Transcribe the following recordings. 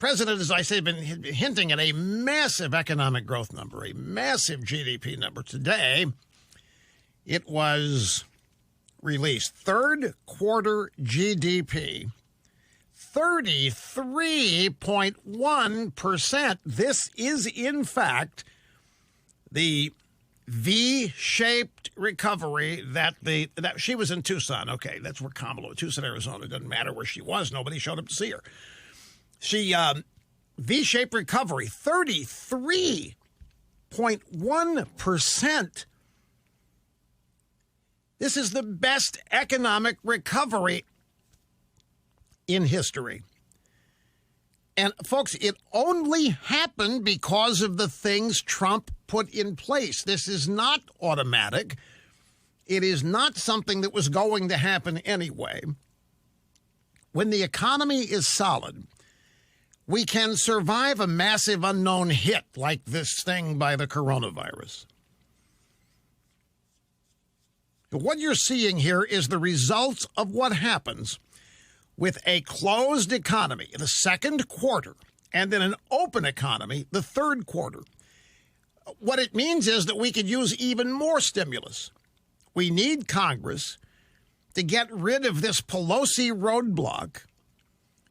President, as I say, has been hinting at a massive economic growth number, a massive GDP number. Today, it was released. Third quarter GDP, 33.1%. This is, in fact, the V-shaped recovery that she was in Tucson. Okay, that's where Kamala, Tucson, Arizona. It doesn't matter where she was. Nobody showed up to see her. She, V-shaped recovery, 33.1%. This is the best economic recovery in history. And, folks, it only happened because of the things Trump put in place. This is not automatic. It is not something that was going to happen anyway. When the economy is solid, we can survive a massive unknown hit like this thing by the coronavirus. What you're seeing here is the results of what happens with a closed economy in the second quarter and then an open economy the third quarter. What it means is that we could use even more stimulus. We need Congress to get rid of this Pelosi roadblock.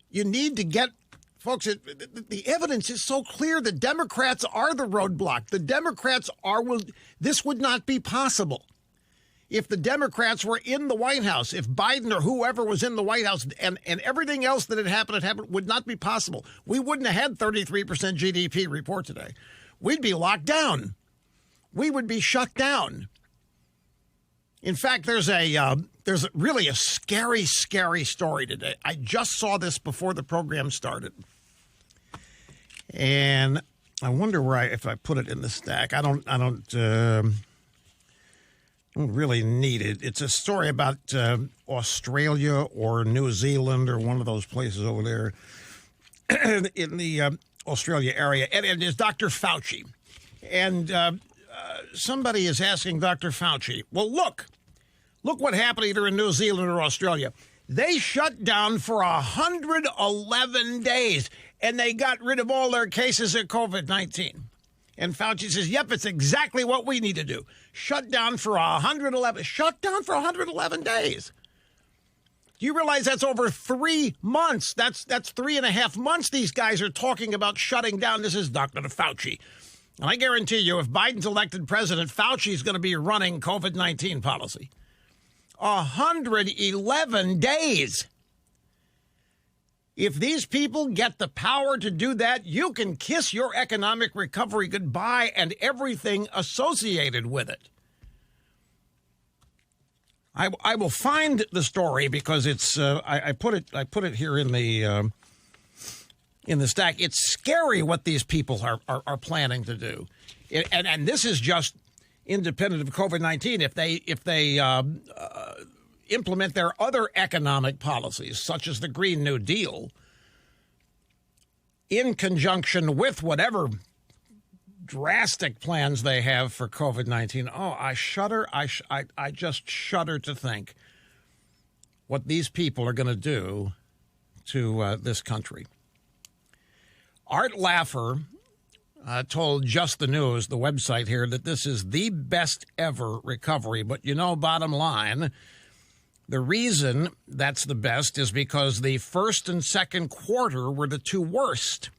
You need to get, folks, the evidence is so clear. The Democrats are the roadblock. The Democrats are, this would not be possible if the Democrats were in the White House. If Biden or whoever was in the White House and everything else that had happened would not be possible. We wouldn't have had 33% GDP report today. We'd be locked down. We would be shut down. In fact, there's really a scary, scary story today. I just saw this before the program started. And I wonder if I put it in the stack. I don't really need it. It's a story about Australia or New Zealand or one of those places over there in the Australia area. And it's Dr. Fauci. And somebody is asking Dr. Fauci, well, look what happened either in New Zealand or Australia. They shut down for 111 days, and they got rid of all their cases of COVID-19. And Fauci says, yep, it's exactly what we need to do. Shut down for 111 days. Do you realize that's over 3 months? That's 3.5 months these guys are talking about shutting down. This is Dr. Fauci. And I guarantee you, if Biden's elected president, Fauci's going to be running COVID-19 policy. 111 days. If these people get the power to do that, you can kiss your economic recovery goodbye and everything associated with it. I will find the story because it's I put it here in the stack. It's scary what these people are planning to do, and this is just independent of COVID-19. If they implement their other economic policies, such as the Green New Deal, in conjunction with whatever drastic plans they have for COVID-19. Oh, I shudder. I just shudder to think what these people are going to do to this country. Art Laffer told Just the News, the website here, that this is the best ever recovery. But, bottom line, the reason that's the best is because the first and second quarter were the two worst.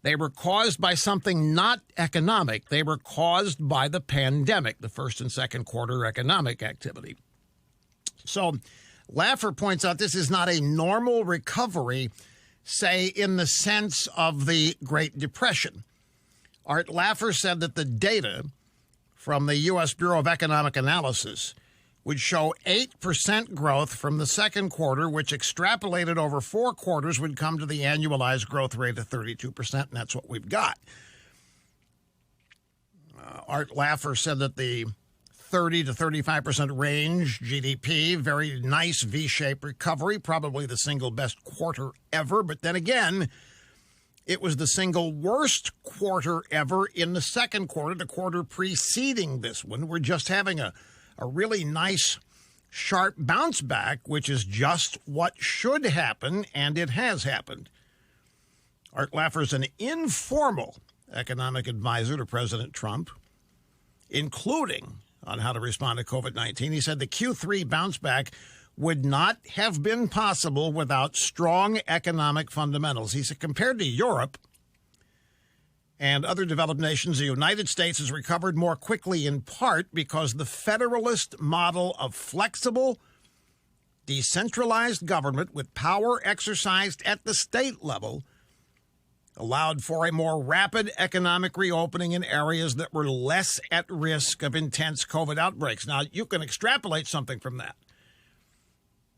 They were caused by something not economic. They were caused by the pandemic, the first and second quarter economic activity. So Laffer points out this is not a normal recovery, say, in the sense of the Great Depression. Art Laffer said that the data from the U.S. Bureau of Economic Analysis would show 8% growth from the second quarter, which extrapolated over 4 quarters would come to the annualized growth rate of 32%, and that's what we've got. Art Laffer said that the 30 to 35% range GDP, very nice V-shaped recovery, probably the single best quarter ever. But then again, it was the single worst quarter ever in the second quarter, the quarter preceding this one. We're just having a really nice, sharp bounce back, which is just what should happen, and it has happened. Art Laffer's an informal economic advisor to President Trump, including on how to respond to COVID-19. He said the Q3 bounce back would not have been possible without strong economic fundamentals. He said compared to Europe and other developed nations, the United States has recovered more quickly in part because the federalist model of flexible, decentralized government with power exercised at the state level allowed for a more rapid economic reopening in areas that were less at risk of intense COVID outbreaks. Now, you can extrapolate something from that.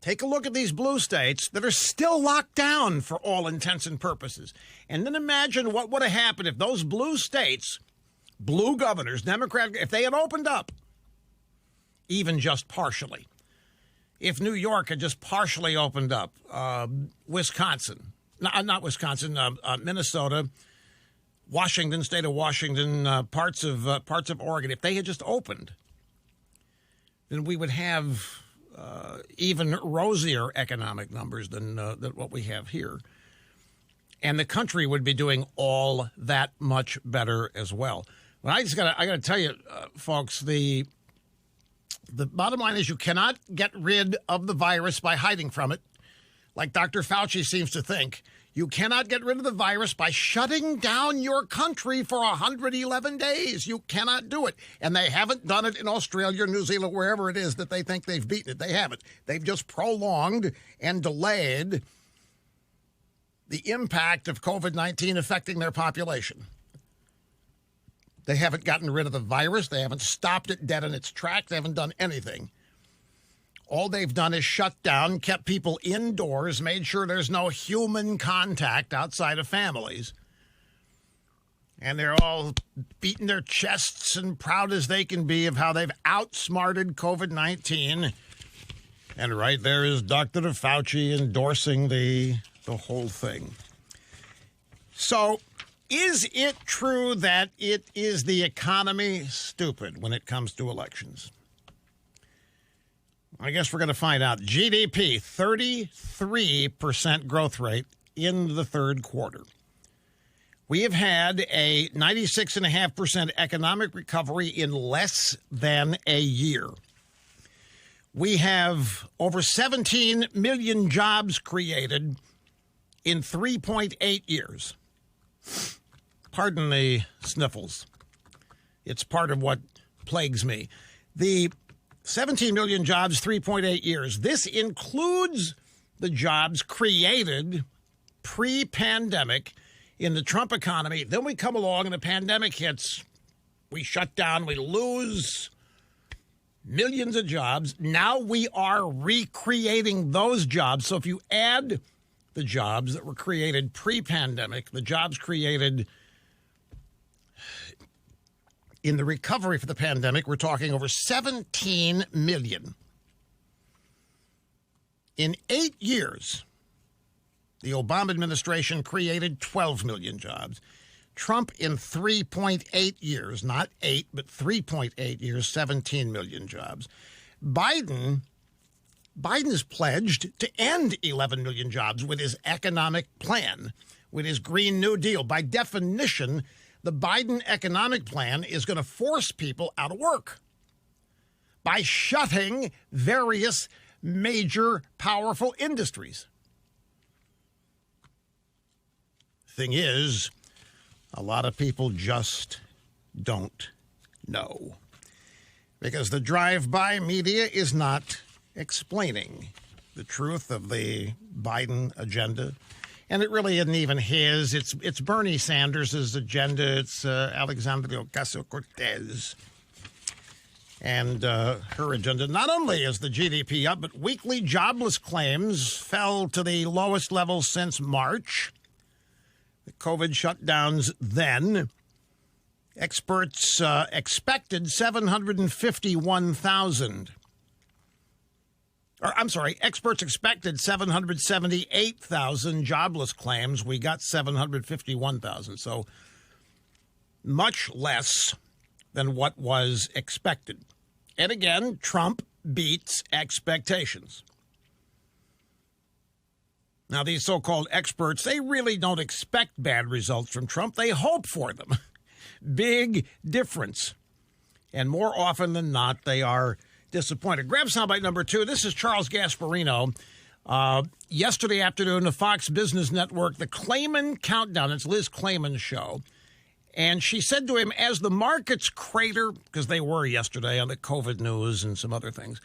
Take a look at these blue states that are still locked down for all intents and purposes. And then imagine what would have happened if those blue states, blue governors, Democrat, if they had opened up, even just partially. If New York had just partially opened up, Wisconsin, not Wisconsin, Minnesota, Washington, state of Washington, parts of Oregon, if they had just opened, then we would have even rosier economic numbers than what we have here. And the country would be doing all that much better as well. But I got to tell you, folks, the bottom line is you cannot get rid of the virus by hiding from it, like Dr. Fauci seems to think. You cannot get rid of the virus by shutting down your country for 111 days. You cannot do it. And they haven't done it in Australia, New Zealand, wherever it is that they think they've beaten it. They haven't. They've just prolonged and delayed the impact of COVID-19 affecting their population. They haven't gotten rid of the virus. They haven't stopped it dead in its tracks. They haven't done anything. All they've done is shut down, kept people indoors, made sure there's no human contact outside of families. And they're all beating their chests and proud as they can be of how they've outsmarted COVID-19. And right there is Dr. Fauci endorsing the whole thing. So is it true that it is the economy stupid when it comes to elections? I guess we're going to find out. GDP, 33% growth rate in the third quarter. We have had a 96.5% economic recovery in less than a year. We have over 17 million jobs created in 3.8 years. Pardon the sniffles. It's part of what plagues me. The 17 million jobs, 3.8 years. This includes the jobs created pre-pandemic in the Trump economy. Then we come along and the pandemic hits. We shut down. We lose millions of jobs. Now we are recreating those jobs. So if you add the jobs that were created pre-pandemic, the jobs created in the recovery for the pandemic, we're talking over 17 million. In 8 years, the Obama administration created 12 million jobs. Trump in 3.8 years, not 8, but 3.8 years, 17 million jobs. Biden has pledged to end 11 million jobs with his economic plan, with his Green New Deal. By definition, the Biden economic plan is going to force people out of work by shutting various major, powerful industries. Thing is, a lot of people just don't know because the drive-by media is not explaining the truth of the Biden agenda. And it really isn't even his. It's Bernie Sanders' agenda. It's Alexandria Ocasio-Cortez and her agenda. Not only is the GDP up, but weekly jobless claims fell to the lowest level since March. The COVID shutdowns then. Experts expected 751,000. Experts expected 778,000 jobless claims. We got 751,000. So much less than what was expected. And again, Trump beats expectations. Now, these so-called experts, they really don't expect bad results from Trump. They hope for them. Big difference. And more often than not, they are disappointed. Grab soundbite number 2. This is Charles Gasparino. Yesterday afternoon, the Fox Business Network, the Clayman Countdown. It's Liz Clayman's show. And she said to him, as the markets crater, because they were yesterday on the COVID news and some other things,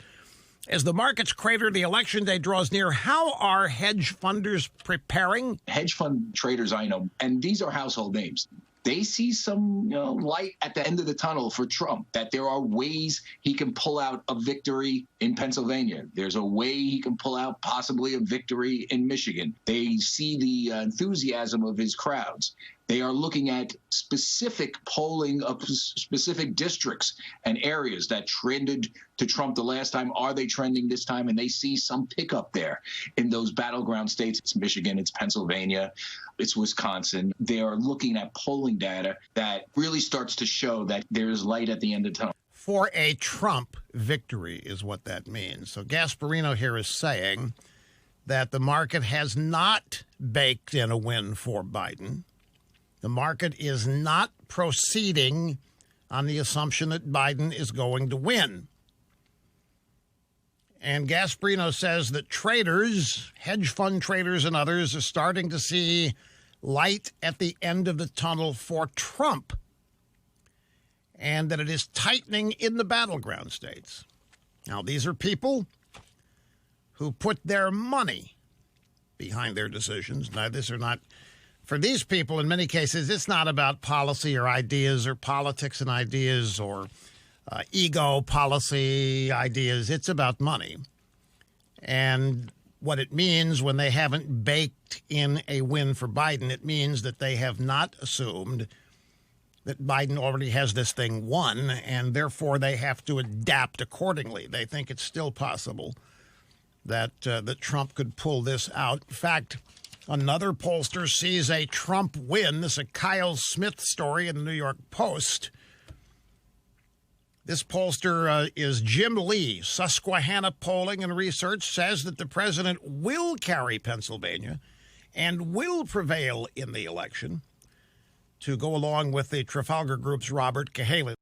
as the markets crater, the election day draws near, how are hedge funders preparing? Hedge fund traders I know, and these are household names, they see some light at the end of the tunnel for Trump, that there are ways he can pull out a victory in Pennsylvania. There's a way he can pull out possibly a victory in Michigan. They see the enthusiasm of his crowds. They are looking at specific polling of specific districts and areas that trended to Trump the last time. Are they trending this time? And they see some pickup there in those battleground states. It's Michigan, it's Pennsylvania, it's Wisconsin. They are looking at polling data that really starts to show that there is light at the end of the tunnel. For a Trump victory is what that means. So Gasparino here is saying that the market has not baked in a win for Biden. The market is not proceeding on the assumption that Biden is going to win. And Gasparino says that traders, hedge fund traders and others, are starting to see light at the end of the tunnel for Trump, and that it is tightening in the battleground states. Now, these are people who put their money behind their decisions. Now, these are not... For these people, in many cases, it's not about policy or ideas or politics and ideas or ego policy ideas. It's about money. And what it means when they haven't baked in a win for Biden, it means that they have not assumed that Biden already has this thing won, and therefore they have to adapt accordingly. They think it's still possible that Trump could pull this out. In fact, another pollster sees a Trump win. This is a Kyle Smith story in the New York Post. This pollster is Jim Lee. Susquehanna Polling and Research says that the president will carry Pennsylvania and will prevail in the election, to go along with the Trafalgar Group's Robert Cahaly.